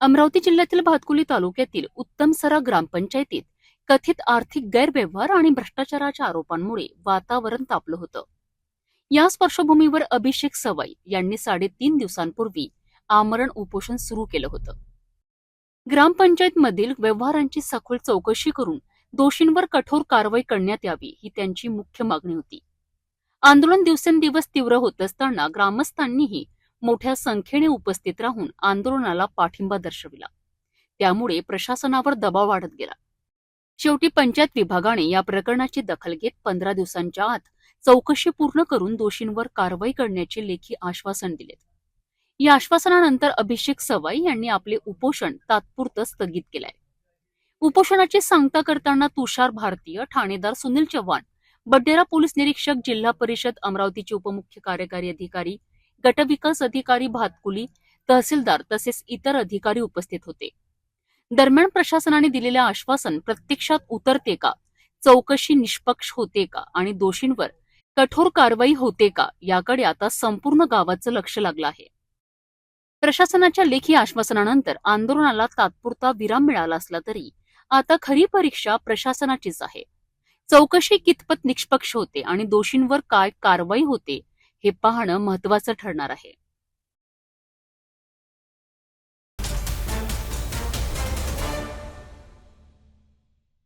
अमरावती जिल्ह्यातील भातकुली तालुक्यातील उत्तमसरा ग्रामपंचायतीत कथित आर्थिक गैरव्यवहार आणि भ्रष्टाचाराच्या आरोपांमुळे वातावरण तापलं होतं. याच पार्श्वभूमीवर अभिषेक सवाई यांनी 3.5 दिवसांपूर्वी आमरण उपोषण सुरू केलं होतं. ग्रामपंचायतमधील व्यवहारांची सखोल चौकशी करून दोषींवर कठोर कारवाई करण्यात यावी ही त्यांची मुख्य मागणी होती. आंदोलन दिवसेंदिवस तीव्र होत असताना ग्रामस्थांनीही मोठ्या संख्येने उपस्थित राहून आंदोलनाला पाठिंबा दर्शविला. त्यामुळे प्रशासनावर दबाव वाढत गेला. शेवटी पंचायत विभागाने या प्रकरणाची दखल घेत 15 दिवसांच्या आत चौकशी पूर्ण करून दोषींवर कारवाई करण्याचे लेखी आश्वासन दिले. या आश्वासनानंतर अभिषेक सवाई यांनी आपले उपोषण तात्पुरतं स्थगित केलंय. उपोषणाची सांगता करताना तुषार भारतीय, ठाणेदार सुनील चव्हाण, बड्डेरा पोलीस निरीक्षक, जिल्हा परिषद अमरावतीचे उपमुख्य कार्यकारी अधिकारी, गटविकास अधिकारी भातकुली, तहसीलदार तसेच इतर अधिकारी उपस्थित होते. दरम्यान प्रशासनाने दिलेले आश्वासन प्रत्यक्षात उतरते का, चौकशी निष्पक्ष होते का आणि दोषींवर कठोर कारवाई होते का याकडे आता संपूर्ण गावाचं लक्ष लागलं आहे. प्रशासनाच्या लेखी आश्वासनानंतर आंदोलनाला तात्पुरता विराम मिळाला असला तरी आता खरी परीक्षा प्रशासनाचीच आहे. चौकशी कितपत निष्पक्ष होते आणि दोषींवर काय कारवाई होते हे पाहणं महत्त्वाचं ठरणार आहे.